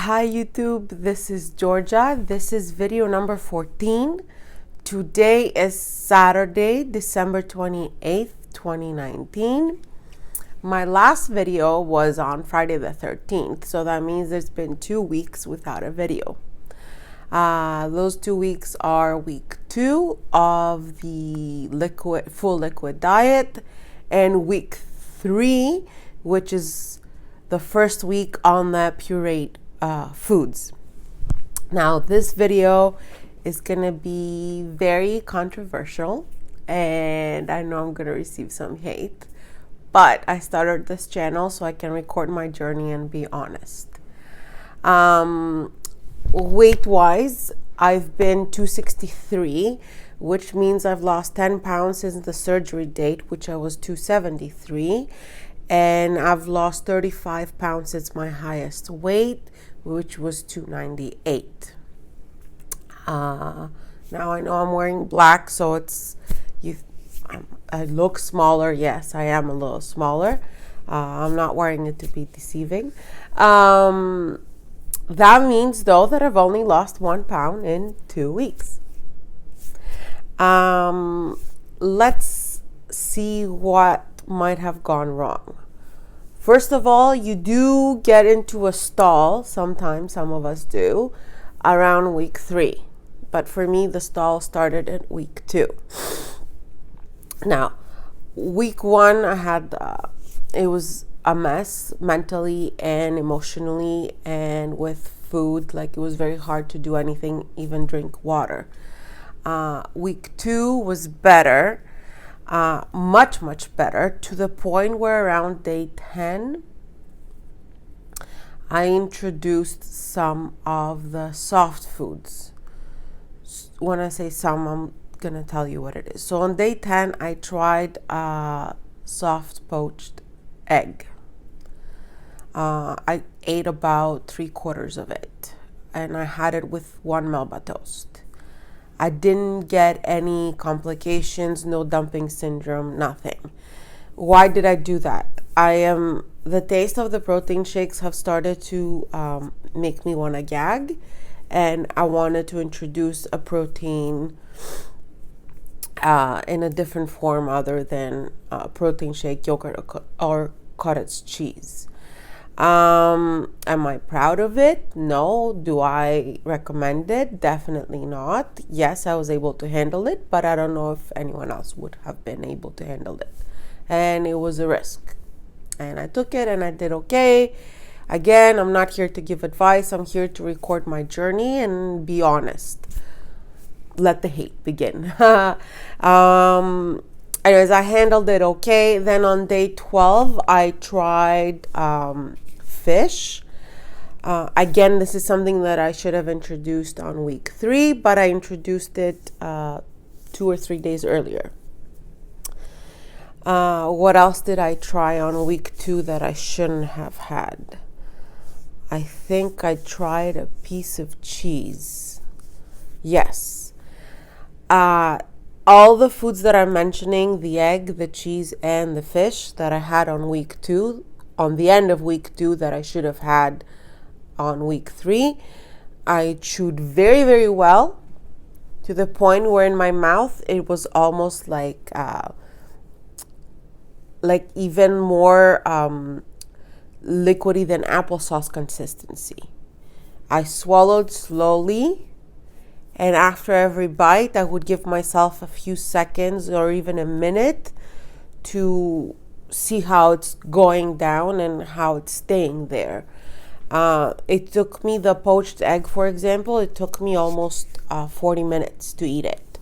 Hi YouTube, this is Georgia. This is video number 14. Today is Saturday, December 28th, 2019. My last video was on Friday the 13th, so that means there's been 2 weeks without a video. Those 2 weeks are week 2 of the full liquid diet and week 3, which is the first week on the pureed foods. Now this video is gonna be very controversial and I know I'm gonna receive some hate, but I started this channel so I can record my journey and be honest. Weight wise, I've been 263, which means I've lost 10 pounds since the surgery date, which I was 273, and I've lost 35 pounds since my highest weight, which was 298. Now I know I'm wearing black, so I look smaller. Yes, I am a little smaller. I'm not wearing it to be deceiving. That means though that I've only lost 1 pound in 2 weeks. Let's see what might have gone wrong. First of all, you do get into a stall, sometimes some of us do, around week 3. But for me, the stall started at week 2. Now, week 1, I had, it was a mess mentally and emotionally and with food. Like, it was very hard to do anything, even drink water. Week 2 was better. Much better, to the point where around day 10 I introduced some of the soft foods. When I say some, I'm gonna tell you what it is. So on day 10 I tried soft poached egg. I ate about 3/4 of it and I had it with 1 Melba toast. I didn't get any complications, no dumping syndrome, nothing. Why did I do that? The taste of the protein shakes have started to make me want to gag, and I wanted to introduce a protein in a different form other than protein shake, yogurt, or cottage cheese. Am I proud of it? No. Do I recommend it? Definitely not. Yes, I was able to handle it, but I don't know if anyone else would have been able to handle it. And it was a risk. And I took it and I did okay. Again, I'm not here to give advice. I'm here to record my journey and be honest. Let the hate begin. Anyways, I handled it okay. Then on day 12, I tried fish. Again, this is something that I should have introduced on week 3, but I introduced it 2 or 3 days earlier. What else did I try on week 2 that I shouldn't have had? I think I tried a piece of cheese. Yes. All the foods that I'm mentioning, the egg, the cheese, and the fish that I had on week 2, on the end of week 2 that I should have had on week 3, I chewed very well, to the point where in my mouth it was almost like even more liquidy than applesauce consistency. I swallowed slowly, and after every bite I would give myself a few seconds or even a minute to see how it's going down and how it's staying there. It took me, the poached egg for example, it took me almost 40 minutes to eat it.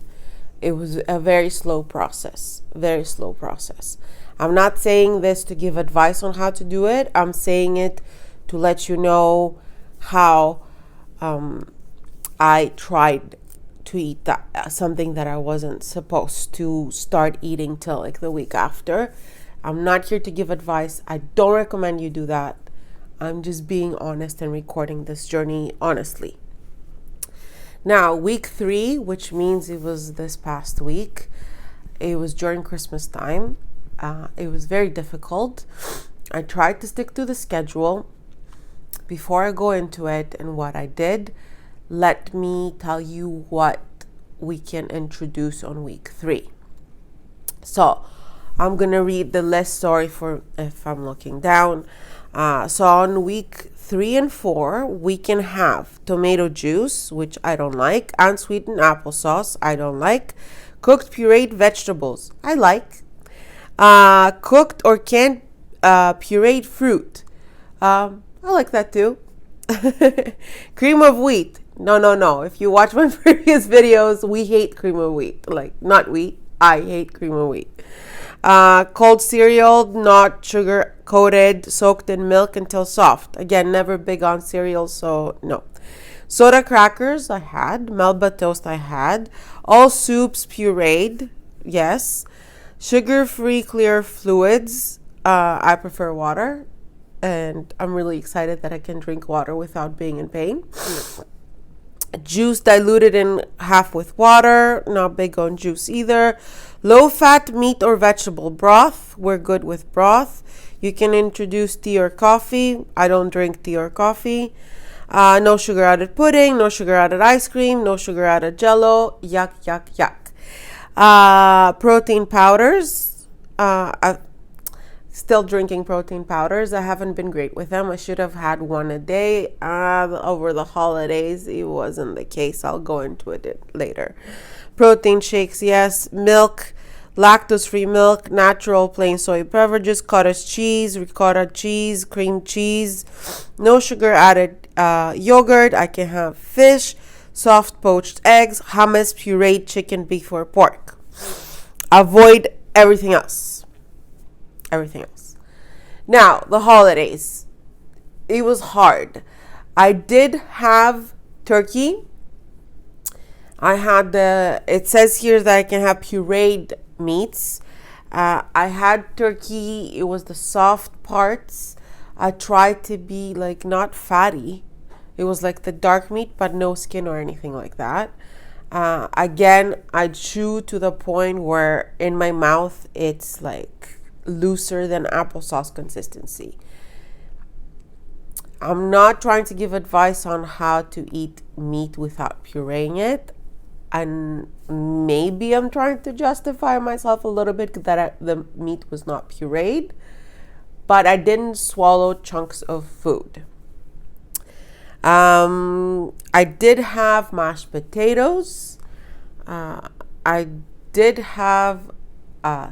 It was a very slow process. I'm not saying this to give advice on how to do it. I'm saying it to let you know how I tried to eat something that I wasn't supposed to start eating till like the week after. I'm not here to give advice. I don't recommend you do that. I'm just being honest and recording this journey honestly. Now, week 3, which means it was this past week, it was during Christmas time. It was very difficult. I tried to stick to the schedule. before I go into it and what I did, let me tell you what we can introduce on week 3. So I'm gonna read the list. Sorry for if I'm looking down. So on week 3 and 4, we can have tomato juice, which I don't like, unsweetened applesauce, I don't like, cooked pureed vegetables, I like, cooked or canned pureed fruit, I like that too. Cream of wheat, no. If you watch my previous videos, we hate cream of wheat. Like, not we, I hate cream of wheat. Cold cereal, not sugar coated, soaked in milk until soft. Again, never big on cereal, so no. Soda crackers, I had. Melba toast, I had. All soups pureed, yes. Sugar-free clear fluids, I prefer water. And I'm really excited that I can drink water without being in pain. Juice diluted in half with water, not big on juice either. Low fat meat or vegetable broth, we're good with broth. You can introduce tea or coffee. I don't drink tea or coffee. No sugar added pudding, no sugar added ice cream, no sugar added jello. Yuck, yuck, yuck. Protein powders. Still drinking protein powders. I haven't been great with them. I should have had one a day. Over the holidays, it wasn't the case. I'll go into it later. Protein shakes, yes. Milk, lactose-free milk, natural plain soy beverages, cottage cheese, ricotta cheese, cream cheese. No sugar added yogurt. I can have fish, soft poached eggs, hummus, pureed chicken, beef, or pork. Avoid everything else. Everything else. Now, the holidays. It was hard. I did have turkey. I had it says here that I can have pureed meats. I had turkey. It was the soft parts. I tried to be like not fatty. It was like the dark meat, but no skin or anything like that. Again, I chew to the point where in my mouth it's like looser than applesauce consistency. I'm not trying to give advice on how to eat meat without pureeing it, and maybe I'm trying to justify myself a little bit that the meat was not pureed, but I didn't swallow chunks of food. I did have mashed potatoes. I did have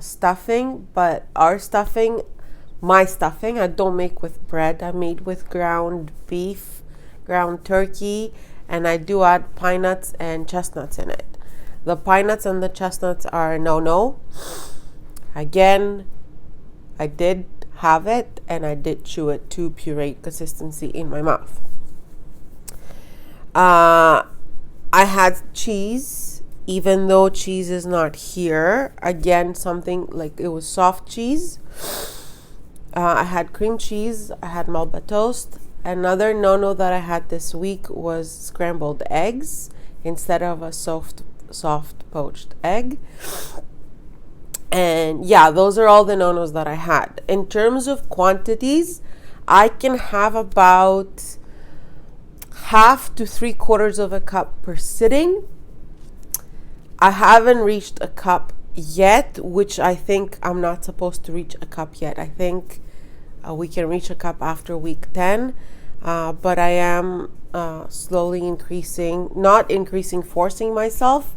stuffing, but my stuffing, I don't make with bread. I made with ground beef, ground turkey, and I do add pine nuts and chestnuts in it. The pine nuts and the chestnuts are no. Again, I did have it and I did chew it to puree consistency in my mouth. I had cheese, even though cheese is not here. Again, something like it was soft cheese. I had cream cheese. I had Melba toast. Another no-no that I had this week was scrambled eggs instead of a soft poached egg. And yeah, those are all the no-nos that I had. In terms of quantities, I can have about half to 3/4 of a cup per sitting. I haven't reached a cup yet, which I think I'm not supposed to reach a cup yet. I think we can reach a cup after week 10, but I am slowly increasing, not increasing, forcing myself,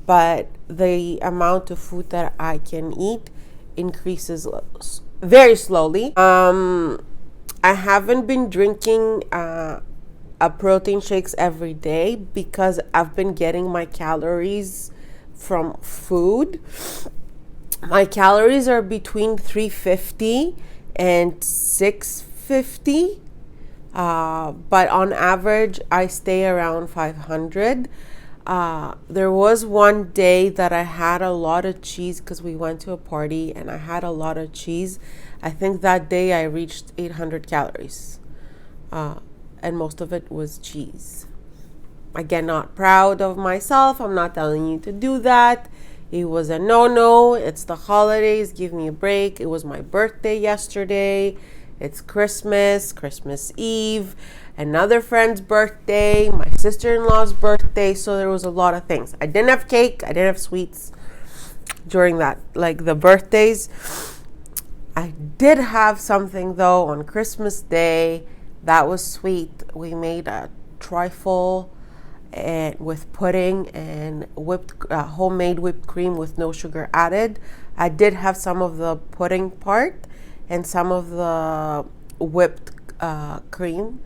but the amount of food that I can eat increases very slowly. I haven't been drinking protein shakes every day because I've been getting my calories from food. My calories are between 350 and 650, but on average I stay around 500. There was one day that I had a lot of cheese because we went to a party and I had a lot of cheese. I think that day I reached 800 calories, and most of it was cheese. Again, not proud of myself. I'm not telling you to do that. It was a no-no. It's the holidays. Give me a break. It was my birthday yesterday. It's Christmas Eve, another friend's birthday, my sister-in-law's birthday. So there was a lot of things. I didn't have cake. I didn't have sweets during that, like the birthdays. I did have something though on Christmas Day. That was sweet. We made a trifle and with pudding and homemade whipped cream with no sugar added. I did have some of the pudding part and some of the whipped cream.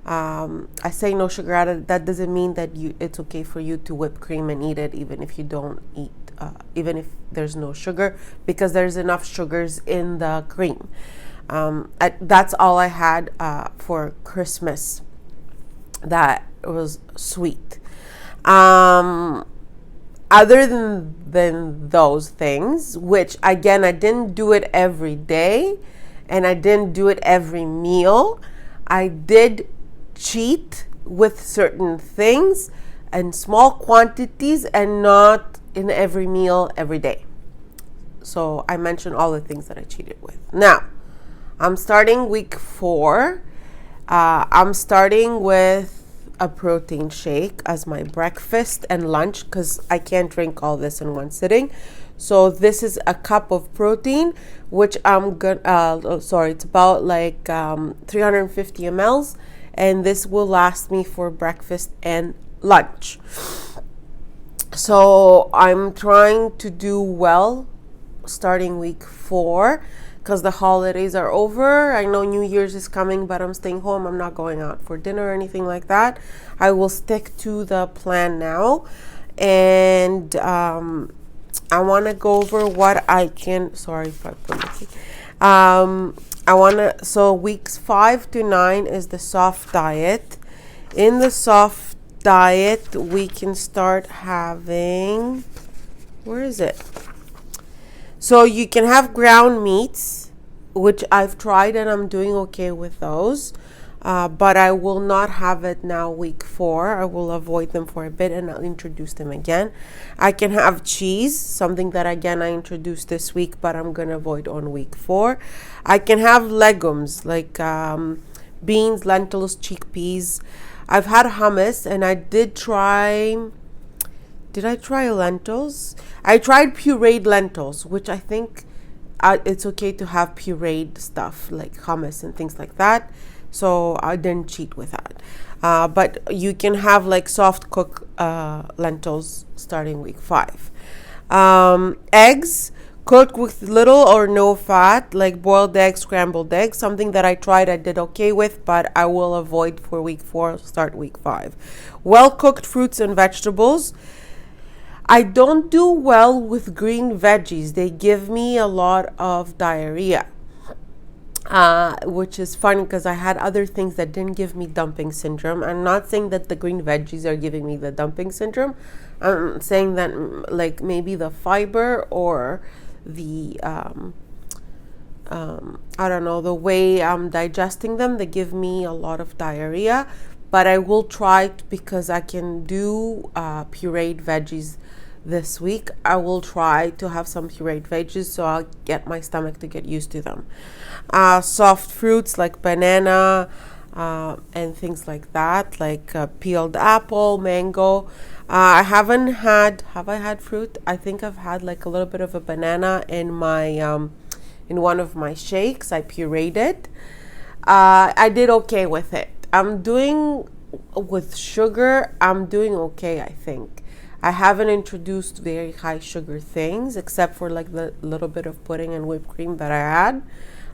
I say no sugar added. That doesn't mean that it's okay for you to whip cream and eat it, even if you don't eat, even if there's no sugar, because there's enough sugars in the cream. That's all I had for Christmas. That was sweet. Other than those things, which again, I didn't do it every day and I didn't do it every meal. I did cheat with certain things in small quantities and not in every meal every day. So I mentioned all the things that I cheated with. Now, I'm starting week 4. I'm starting with a protein shake as my breakfast and lunch because I can't drink all this in one sitting. So this is a cup of protein, which I'm gonna, it's about like 350 mLs, and this will last me for breakfast and lunch. So I'm trying to do well starting week 4 because the holidays are over. I know New Year's is coming, but I'm staying home. I'm not going out for dinner or anything like that. I will stick to the plan now. And I want to go over what I can, sorry if I put it. So weeks 5 to 9 is the soft diet. In the soft diet, we can start having, where is it? So you can have ground meats, which I've tried and I'm doing okay with those. But I will not have it now week 4. I will avoid them for a bit and I'll introduce them again. I can have cheese, something that again I introduced this week, but I'm going to avoid on week 4. I can have legumes like beans, lentils, chickpeas. I've had hummus and I did try... Did I try lentils? I tried pureed lentils, which I think it's okay to have pureed stuff like hummus and things like that. So I didn't cheat with that. But you can have like soft cook lentils starting week 5. Eggs cooked with little or no fat, like boiled eggs, scrambled eggs. Something that I tried, I did okay with, but I will avoid for week 4, start week 5. Well cooked fruits and vegetables. I don't do well with green veggies. They give me a lot of diarrhea, which is funny because I had other things that didn't give me dumping syndrome. I'm not saying that the green veggies are giving me the dumping syndrome. I'm saying that like maybe the fiber or the, I don't know, the way I'm digesting them, they give me a lot of diarrhea. But I will try because I can do pureed veggies this week. I will try to have some pureed veggies so I'll get my stomach to get used to them. Soft fruits like banana and things like that, like peeled apple, mango. I haven't had, have I had fruit? I think I've had like a little bit of a banana in my in one of my shakes. I pureed it. I did okay with it. I'm doing with sugar, I'm doing okay, I think. I haven't introduced very high sugar things except for like the little bit of pudding and whipped cream that I had,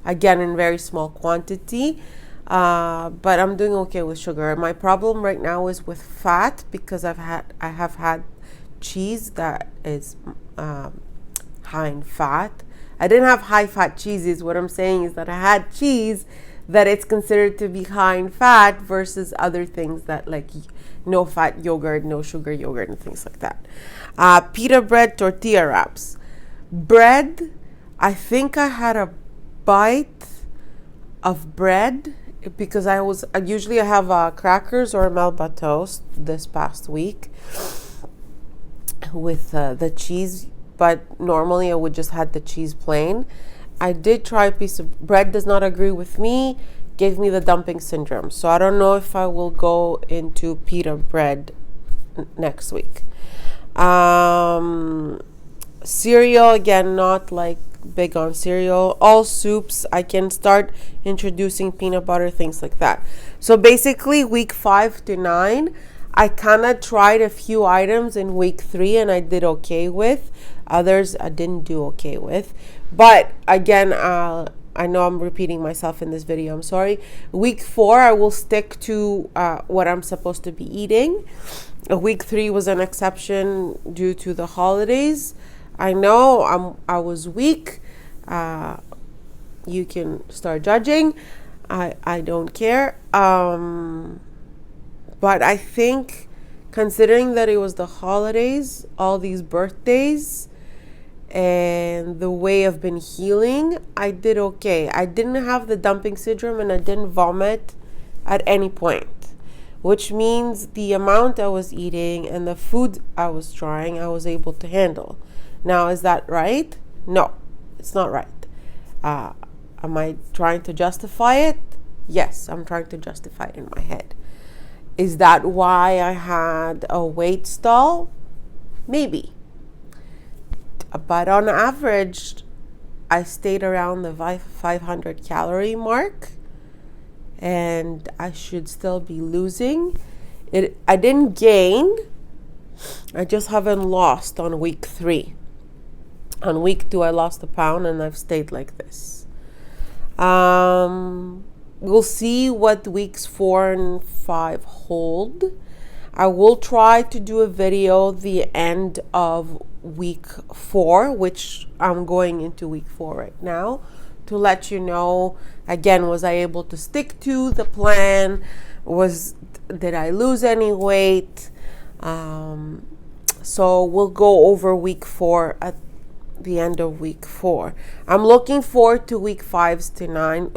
again in very small quantity. But I'm doing okay with sugar. My problem right now is with fat because I have had cheese that is high in fat. I didn't have high fat cheeses. What I'm saying is that I had cheese that it's considered to be high in fat versus other things that like no fat yogurt, no sugar yogurt and things like that. Pita bread, tortilla wraps. Bread, I think I had a bite of bread because I usually have crackers or Melba toast this past week with the cheese, but normally I would just had the cheese plain. I did try a piece of bread, does not agree with me, gave me the dumping syndrome. So I don't know if I will go into pita bread next week. Cereal, again, not like big on cereal. All soups, I can start introducing peanut butter, things like that. So basically week 5 to 9, I kind of tried a few items in week 3 and I did okay with. Others I didn't do okay with. But again, I know I'm repeating myself in this video, I'm sorry. Week 4, I will stick to what I'm supposed to be eating. Week 3 was an exception due to the holidays. I know I was weak. You can start judging. I don't care. But I think, considering that it was the holidays, all these birthdays, and the way I've been healing, I did okay. I didn't have the dumping syndrome and I didn't vomit at any point, which means the amount I was eating and the food I was trying, I was able to handle. Now, is that right? No, it's not right. Am I trying to justify it? Yes, I'm trying to justify it in my head. Is that why I had a weight stall? Maybe. But on average, I stayed around the 500 calorie mark, and I should still be losing. I didn't gain. I just haven't lost on week 3. On week 2, I lost a pound and I've stayed like this. We'll see what weeks 4 and 5 hold. I will try to do a video the end of week 4, which I'm going into week 4 right now, to let you know, again, was I able to stick to the plan? Did I lose any weight? So we'll go over week 4 at the end of week 4. I'm looking forward to weeks 5 to 9,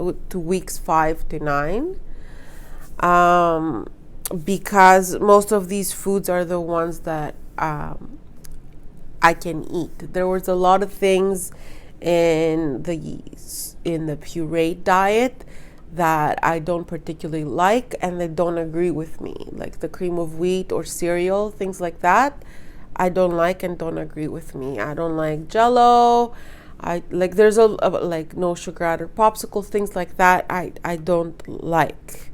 because most of these foods are the ones that I can eat. There was a lot of things in the pureed diet that I don't particularly like and they don't agree with me, like the cream of wheat or cereal, things like that. I don't like and don't agree with me. I don't like Jello. There's like no sugar added popsicle, things like that. I don't like,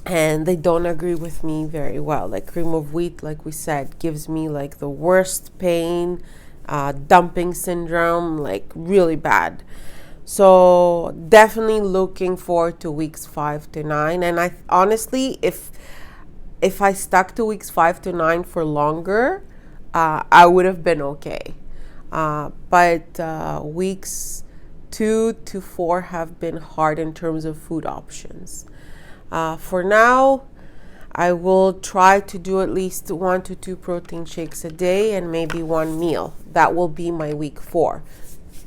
and they don't agree with me very well. Like cream of wheat, like we said, gives me like the worst pain, dumping syndrome, like really bad. So definitely looking forward to weeks 5 to 9. And I honestly, if I stuck to weeks 5 to 9 for longer, I would have been okay. But weeks 2 to 4 have been hard in terms of food options. For now, I will try to do at least 1 to 2 protein shakes a day and maybe 1 meal. That will be my week 4.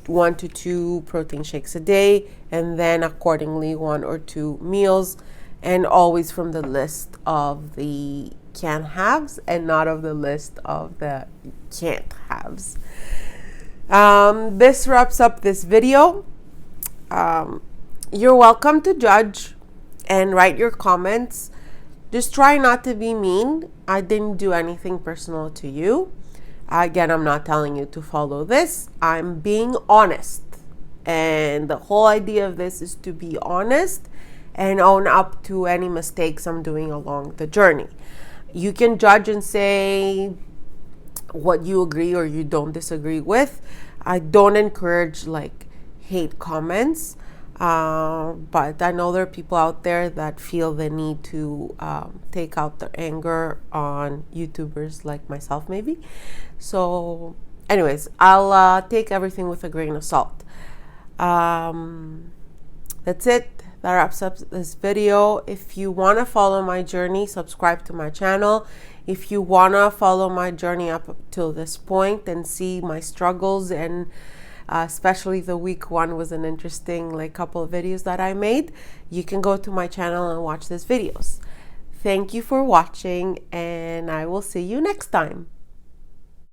1 to 2 protein shakes a day, and then accordingly 1 or 2 meals. And always from the list of the can haves and not of the list of the can't haves. This wraps up this video. You're welcome to judge and write your comments. Just try not to be mean. I didn't do anything personal to you. Again, I'm not telling you to follow this. I'm being honest. And the whole idea of this is to be honest and own up to any mistakes I'm doing along the journey. You can judge and say what you agree or you don't disagree with. I don't encourage hate comments, but I know there are people out there that feel the need to take out their anger on YouTubers like myself maybe. So anyways, I'll take everything with a grain of salt. That's it. That wraps up this video. If you want to follow my journey, subscribe to my channel. If you want to follow my journey up till this point and see my struggles, and especially the week 1 was an interesting couple of videos that I made, you can go to my channel and watch these videos. Thank you for watching, and I will see you next time.